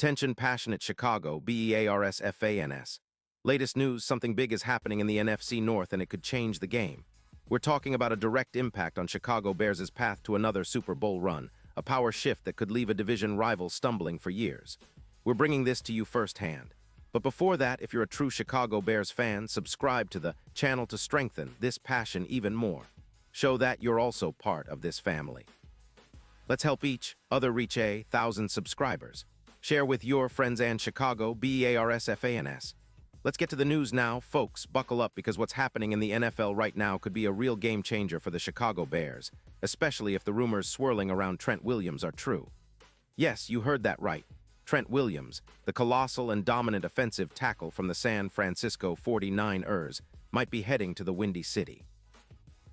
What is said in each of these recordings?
Attention passionate Chicago, Bears fans. Latest news, something big is happening in the NFC North and it could change the game. We're talking about a direct impact on Chicago Bears' path to another Super Bowl run, a power shift that could leave a division rival stumbling for years. We're bringing this to you firsthand. But before that, if you're a true Chicago Bears fan, subscribe to the channel to strengthen this passion even more. Show that you're also part of this family. Let's help each other reach 1,000 subscribers. Share with your friends and Chicago Bears fans. Let's get to the news now, folks. Buckle up because what's happening in the NFL right now could be a real game changer for the Chicago Bears, especially if the rumors swirling around Trent Williams are true. Yes, you heard that right. Trent Williams, the colossal and dominant offensive tackle from the San Francisco 49ers, might be heading to the Windy City.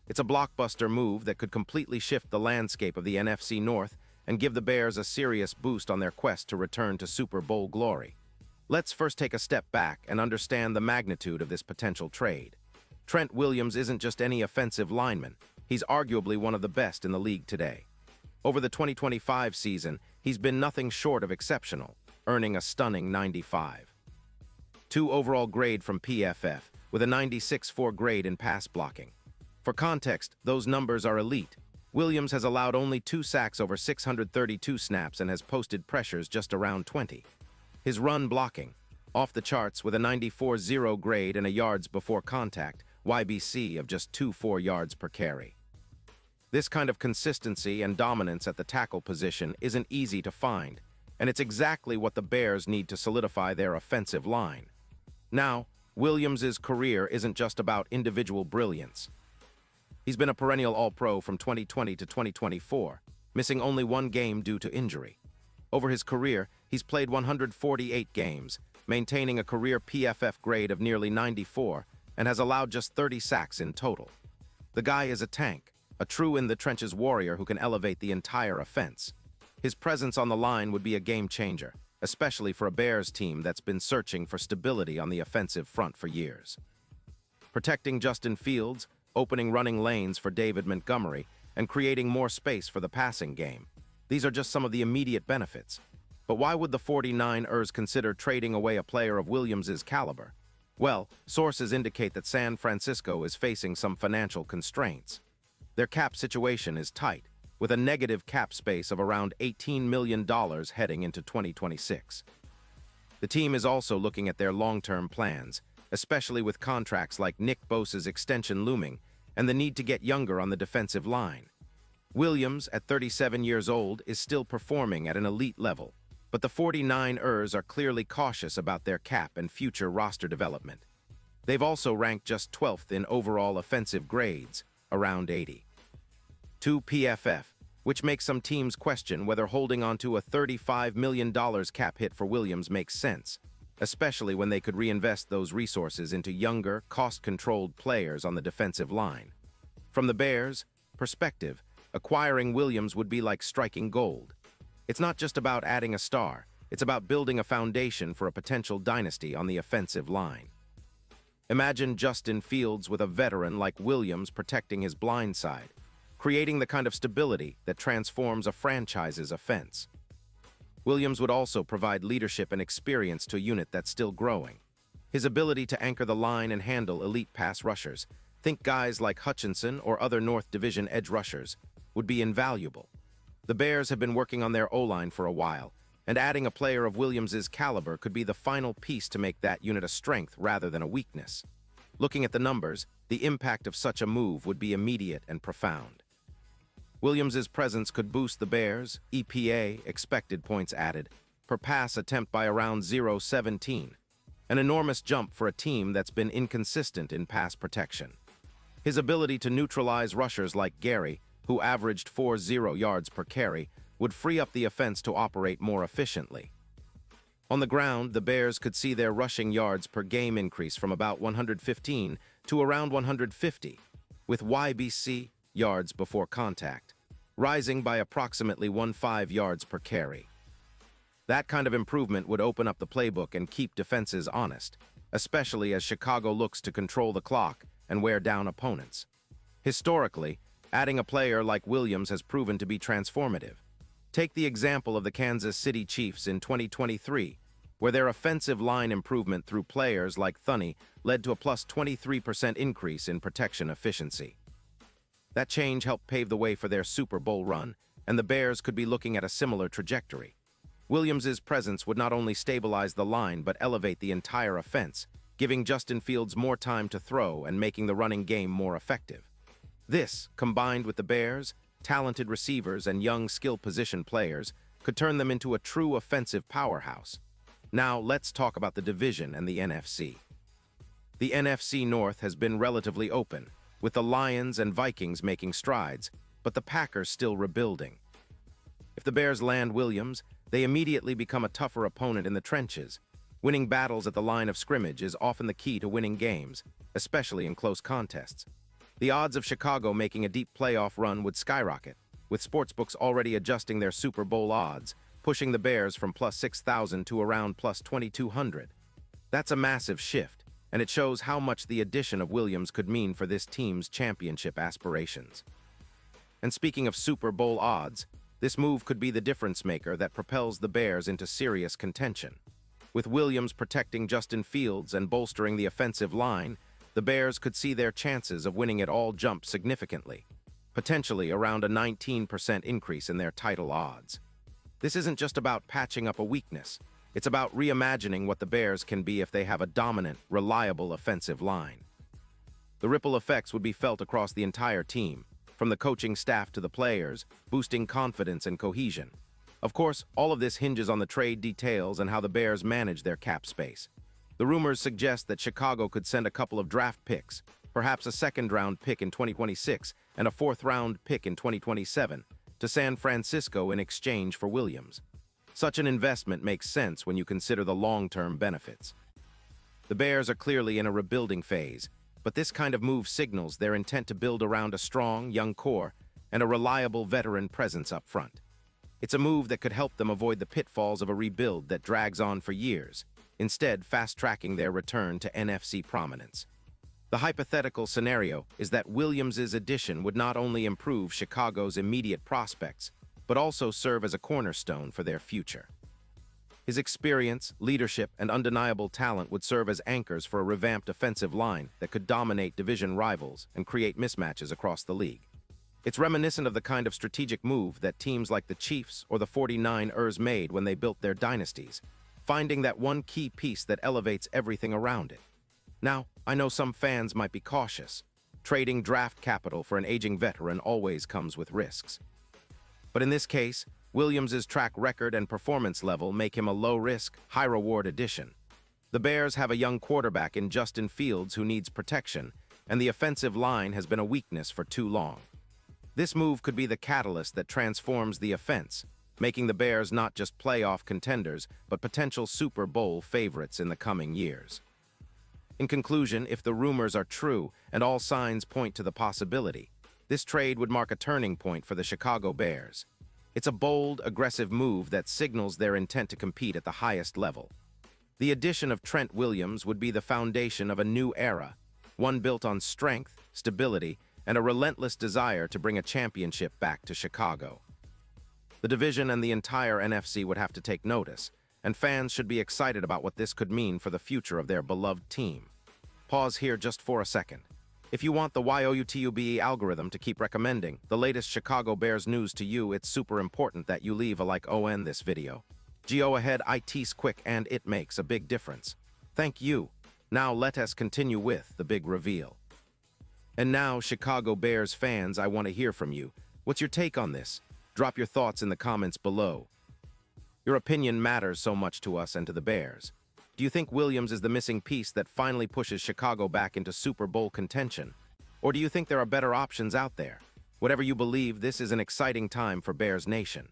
It's a blockbuster move that could completely shift the landscape of the NFC North and give the Bears a serious boost on their quest to return to Super Bowl glory. Let's first take a step back and understand the magnitude of this potential trade. Trent Williams isn't just any offensive lineman. He's arguably one of the best in the league today. Over the 2025 season, he's been nothing short of exceptional, earning a stunning 95.2 overall grade from PFF, with a 96.4 grade in pass blocking. For context, those numbers are elite. Williams has allowed only 2 sacks over 632 snaps and has posted pressures just around 20. His run blocking, off the charts with a 94.0 grade and a yards before contact, YBC of just 2.4 yards per carry. This kind of consistency and dominance at the tackle position isn't easy to find, and it's exactly what the Bears need to solidify their offensive line. Now, Williams' career isn't just about individual brilliance. He's been a perennial All-Pro from 2020 to 2024, missing only 1 game due to injury. Over his career, he's played 148 games, maintaining a career PFF grade of nearly 94, and has allowed just 30 sacks in total. The guy is a tank, a true in-the-trenches warrior who can elevate the entire offense. His presence on the line would be a game-changer, especially for a Bears team that's been searching for stability on the offensive front for years. Protecting Justin Fields, opening running lanes for David Montgomery, and creating more space for the passing game. These are just some of the immediate benefits. But why would the 49ers consider trading away a player of Williams' caliber? Well, sources indicate that San Francisco is facing some financial constraints. Their cap situation is tight, with a negative cap space of around $18 million heading into 2026. The team is also looking at their long-term plans, especially with contracts like Nick Bosa's extension looming and the need to get younger on the defensive line. Williams, at 37 years old, is still performing at an elite level, but the 49ers are clearly cautious about their cap and future roster development. They've also ranked just 12th in overall offensive grades, around 80. 2 PFF, which makes some teams question whether holding on to a $35 million cap hit for Williams makes sense, especially when they could reinvest those resources into younger, cost-controlled players on the defensive line. From the Bears' perspective, acquiring Williams would be like striking gold. It's not just about adding a star, it's about building a foundation for a potential dynasty on the offensive line. Imagine Justin Fields with a veteran like Williams protecting his blind side, creating the kind of stability that transforms a franchise's offense. Williams would also provide leadership and experience to a unit that's still growing. His ability to anchor the line and handle elite pass rushers, think guys like Hutchinson or other North Division edge rushers, would be invaluable. The Bears have been working on their O-line for a while, and adding a player of Williams' caliber could be the final piece to make that unit a strength rather than a weakness. Looking at the numbers, the impact of such a move would be immediate and profound. Williams' presence could boost the Bears' EPA, expected points added, per pass attempt by around 0.17, an enormous jump for a team that's been inconsistent in pass protection. His ability to neutralize rushers like Gary, who averaged 4.0 yards per carry, would free up the offense to operate more efficiently. On the ground, the Bears could see their rushing yards per game increase from about 115 to around 150, with YBC, yards before contact, rising by approximately 1.5 yards per carry. That kind of improvement would open up the playbook and keep defenses honest, especially as Chicago looks to control the clock and wear down opponents. Historically, adding a player like Williams has proven to be transformative. Take the example of the Kansas City Chiefs in 2023, where their offensive line improvement through players like Thuney led to a plus 23% increase in protection efficiency. That change helped pave the way for their Super Bowl run, and the Bears could be looking at a similar trajectory. Williams' presence would not only stabilize the line but elevate the entire offense, giving Justin Fields more time to throw and making the running game more effective. This, combined with the Bears' talented receivers and young skill position players, could turn them into a true offensive powerhouse. Now, let's talk about the division and the NFC. The NFC North has been relatively open, with the Lions and Vikings making strides, but the Packers still rebuilding. If the Bears land Williams, they immediately become a tougher opponent in the trenches. Winning battles at the line of scrimmage is often the key to winning games, especially in close contests. The odds of Chicago making a deep playoff run would skyrocket, with sportsbooks already adjusting their Super Bowl odds, pushing the Bears from plus 6,000 to around plus 2,200. That's a massive shift, and it shows how much the addition of Williams could mean for this team's championship aspirations. And speaking of Super Bowl odds, this move could be the difference maker that propels the Bears into serious contention. With Williams protecting Justin Fields and bolstering the offensive line, the Bears could see their chances of winning it all jump significantly, potentially around a 19% increase in their title odds. This isn't just about patching up a weakness. It's about reimagining what the Bears can be if they have a dominant, reliable offensive line. The ripple effects would be felt across the entire team, from the coaching staff to the players, boosting confidence and cohesion. Of course, all of this hinges on the trade details and how the Bears manage their cap space. The rumors suggest that Chicago could send a couple of draft picks, perhaps a second-round pick in 2026 and a fourth-round pick in 2027, to San Francisco in exchange for Williams. Such an investment makes sense when you consider the long-term benefits. The Bears are clearly in a rebuilding phase, but this kind of move signals their intent to build around a strong, young core and a reliable veteran presence up front. It's a move that could help them avoid the pitfalls of a rebuild that drags on for years, instead fast-tracking their return to NFC prominence. The hypothetical scenario is that Williams' addition would not only improve Chicago's immediate prospects, but also serve as a cornerstone for their future. His experience, leadership, and undeniable talent would serve as anchors for a revamped offensive line that could dominate division rivals and create mismatches across the league. It's reminiscent of the kind of strategic move that teams like the Chiefs or the 49ers made when they built their dynasties, finding that one key piece that elevates everything around it. Now, I know some fans might be cautious. Trading draft capital for an aging veteran always comes with risks. But in this case, Williams' track record and performance level make him a low-risk, high-reward addition. The Bears have a young quarterback in Justin Fields who needs protection, and the offensive line has been a weakness for too long. This move could be the catalyst that transforms the offense, making the Bears not just playoff contenders, but potential Super Bowl favorites in the coming years. In conclusion, if the rumors are true and all signs point to the possibility, this trade would mark a turning point for the Chicago Bears. It's a bold, aggressive move that signals their intent to compete at the highest level. The addition of Trent Williams would be the foundation of a new era, one built on strength, stability, and a relentless desire to bring a championship back to Chicago. The division and the entire NFC would have to take notice, and fans should be excited about what this could mean for the future of their beloved team. Pause here just for a second. If you want the YOUTUBE algorithm to keep recommending the latest Chicago Bears news to you, it's super important that you leave a like on this video. Go ahead, it's quick and it makes a big difference. Thank you. Now let us continue with the big reveal. And now, Chicago Bears fans, I want to hear from you. What's your take on this? Drop your thoughts in the comments below. Your opinion matters so much to us and to the Bears. Do you think Williams is the missing piece that finally pushes Chicago back into Super Bowl contention? Or do you think there are better options out there? Whatever you believe, this is an exciting time for Bears Nation.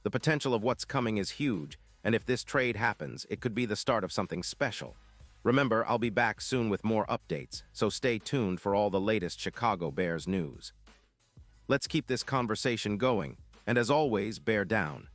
The potential of what's coming is huge, and if this trade happens, it could be the start of something special. Remember, I'll be back soon with more updates, so stay tuned for all the latest Chicago Bears news. Let's keep this conversation going, and as always, bear down.